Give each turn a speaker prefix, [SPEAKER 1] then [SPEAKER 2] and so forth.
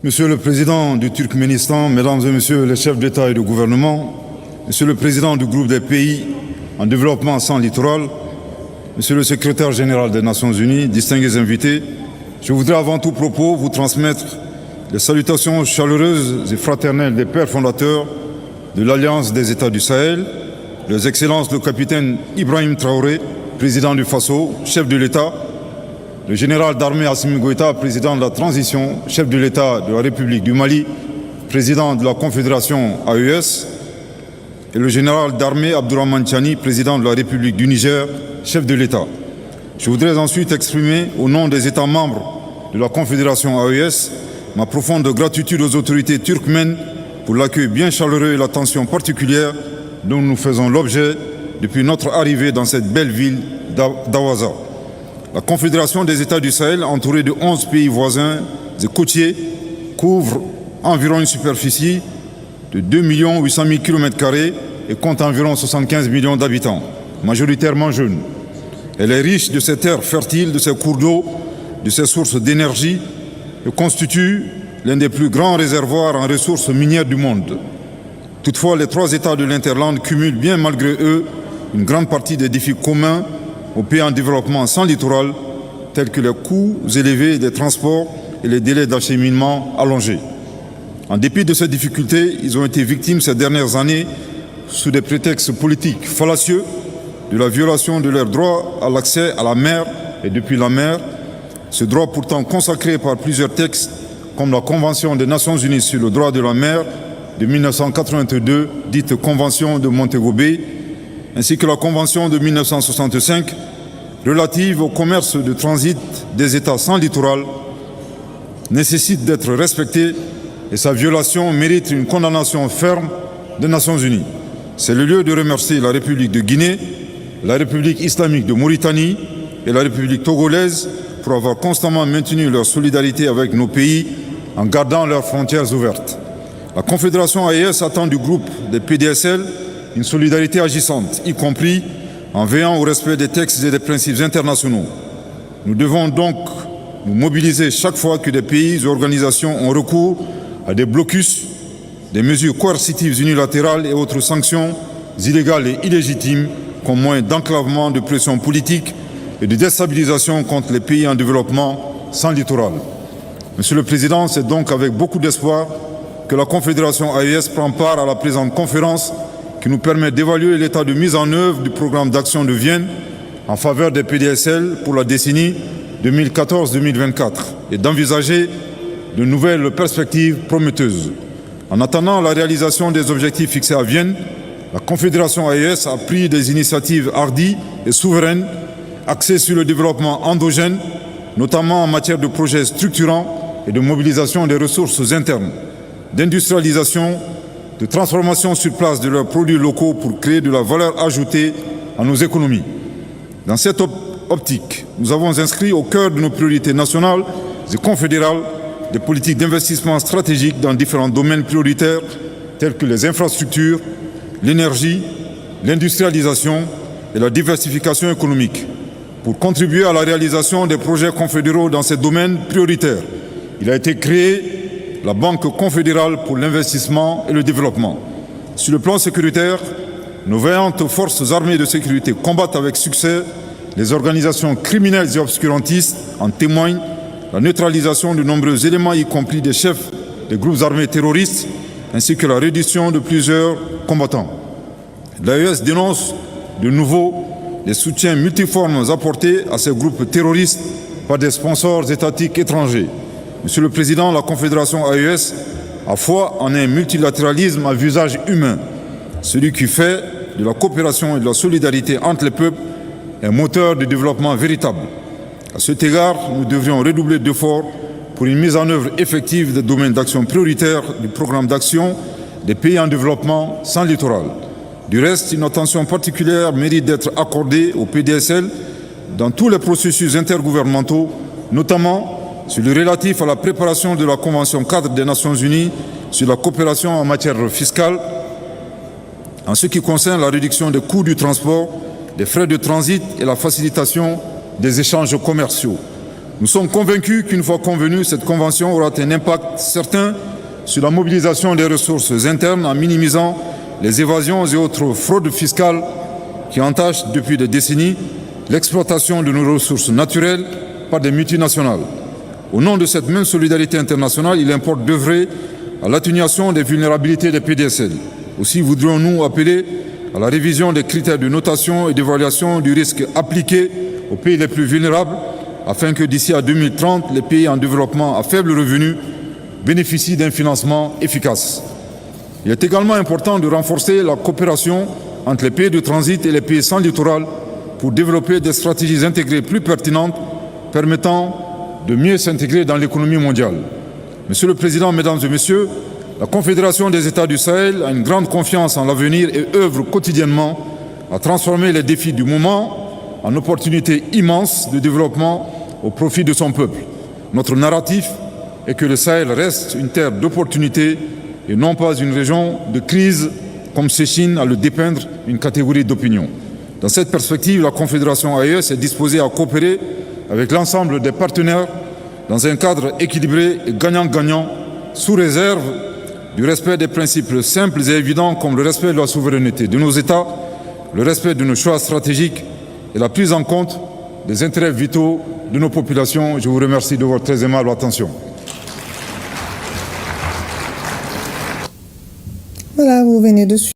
[SPEAKER 1] Monsieur le Président du Turkménistan, Mesdames et Messieurs les chefs d'État et de gouvernement, Monsieur le Président du groupe des pays en développement sans littoral, Monsieur le Secrétaire général des Nations Unies, distingués invités, je voudrais avant tout propos vous transmettre les salutations chaleureuses et fraternelles des pères fondateurs de l'Alliance des États du Sahel, leurs Excellences le capitaine Ibrahim Traoré, président du Faso, chef de l'État, le général d'armée Assimi Goïta, président de la transition, chef de l'État de la République du Mali, président de la Confédération AES, et le général d'armée Abdourahmane Tchani, président de la République du Niger, chef de l'État. Je voudrais ensuite exprimer, au nom des États membres de la Confédération AES, ma profonde gratitude aux autorités turkmènes pour l'accueil bien chaleureux et l'attention particulière dont nous faisons l'objet depuis notre arrivée dans cette belle ville d'Awaza. La Confédération des États du Sahel, entourée de 11 pays voisins et côtiers, couvre environ une superficie de 2 800 000 km² et compte environ 75 millions d'habitants, majoritairement jeunes. Elle est riche de ses terres fertiles, de ses cours d'eau, de ses sources d'énergie et constitue l'un des plus grands réservoirs en ressources minières du monde. Toutefois, les trois États de l'Interland cumulent bien malgré eux une grande partie des défis communs aux pays en développement sans littoral, tels que les coûts élevés des transports et les délais d'acheminement allongés. En dépit de ces difficultés, ils ont été victimes ces dernières années, sous des prétextes politiques fallacieux, de la violation de leur droit à l'accès à la mer et depuis la mer, ce droit pourtant consacré par plusieurs textes, comme la Convention des Nations Unies sur le droit de la mer de 1982, dite Convention de Montego Bay, ainsi que la Convention de 1965 relative au commerce de transit des États sans littoral, nécessite d'être respectée et sa violation mérite une condamnation ferme des Nations Unies. C'est le lieu de remercier la République de Guinée, la République islamique de Mauritanie et la République togolaise pour avoir constamment maintenu leur solidarité avec nos pays en gardant leurs frontières ouvertes. La Confédération AES attend du groupe des PDSL une solidarité agissante, y compris en veillant au respect des textes et des principes internationaux. Nous devons donc nous mobiliser chaque fois que des pays et organisations ont recours à des blocus, des mesures coercitives unilatérales et autres sanctions illégales et illégitimes comme moyen d'enclavement, de pression politique et de déstabilisation contre les pays en développement sans littoral. Monsieur le Président, c'est donc avec beaucoup d'espoir que la Confédération AES prend part à la présente conférence qui nous permet d'évaluer l'état de mise en œuvre du programme d'action de Vienne en faveur des PDSL pour la décennie 2014-2024 et d'envisager de nouvelles perspectives prometteuses. En attendant la réalisation des objectifs fixés à Vienne, la Confédération AES a pris des initiatives hardies et souveraines axées sur le développement endogène, notamment en matière de projets structurants et de mobilisation des ressources internes, d'industrialisation, de transformation sur place de leurs produits locaux pour créer de la valeur ajoutée à nos économies. Dans cette optique, nous avons inscrit au cœur de nos priorités nationales et confédérales des politiques d'investissement stratégiques dans différents domaines prioritaires tels que les infrastructures, l'énergie, l'industrialisation et la diversification économique. Pour contribuer à la réalisation des projets confédéraux dans ces domaines prioritaires, il a été créé la Banque confédérale pour l'investissement et le développement. Sur le plan sécuritaire, nos vaillantes forces armées de sécurité combattent avec succès les organisations criminelles et obscurantistes. En témoigne la neutralisation de nombreux éléments, y compris des chefs des groupes armés terroristes, ainsi que la reddition de plusieurs combattants. L'AES dénonce de nouveau les soutiens multiformes apportés à ces groupes terroristes par des sponsors étatiques étrangers. Monsieur le Président, la Confédération AES a foi en un multilatéralisme à visage humain, celui qui fait de la coopération et de la solidarité entre les peuples un moteur de développement véritable. À cet égard, nous devrions redoubler d'efforts pour une mise en œuvre effective des domaines d'action prioritaires du programme d'action des pays en développement sans littoral. Du reste, une attention particulière mérite d'être accordée au PDSL dans tous les processus intergouvernementaux, notamment sur le relatif à la préparation de la Convention cadre des Nations Unies sur la coopération en matière fiscale, en ce qui concerne la réduction des coûts du transport, des frais de transit et la facilitation des échanges commerciaux. Nous sommes convaincus qu'une fois convenue, cette convention aura un impact certain sur la mobilisation des ressources internes en minimisant les évasions et autres fraudes fiscales qui entachent depuis des décennies l'exploitation de nos ressources naturelles par des multinationales. Au nom de cette même solidarité internationale, il importe d'œuvrer à l'atténuation des vulnérabilités des PDSL. Aussi voudrions-nous appeler à la révision des critères de notation et d'évaluation du risque appliqués aux pays les plus vulnérables, afin que d'ici à 2030, les pays en développement à faible revenu bénéficient d'un financement efficace. Il est également important de renforcer la coopération entre les pays de transit et les pays sans littoral pour développer des stratégies intégrées plus pertinentes permettant de mieux s'intégrer dans l'économie mondiale. Monsieur le Président, Mesdames et Messieurs, la Confédération des États du Sahel a une grande confiance en l'avenir et œuvre quotidiennement à transformer les défis du moment en opportunités immenses de développement au profit de son peuple. Notre narratif est que le Sahel reste une terre d'opportunités et non pas une région de crise comme s'échine à le dépeindre une catégorie d'opinion. Dans cette perspective, la Confédération AES est disposée à coopérer avec l'ensemble des partenaires dans un cadre équilibré et gagnant-gagnant, sous réserve du respect des principes simples et évidents comme le respect de la souveraineté de nos États, le respect de nos choix stratégiques et la prise en compte des intérêts vitaux de nos populations. Je vous remercie de votre très aimable attention.
[SPEAKER 2] Voilà, vous venez de suivre.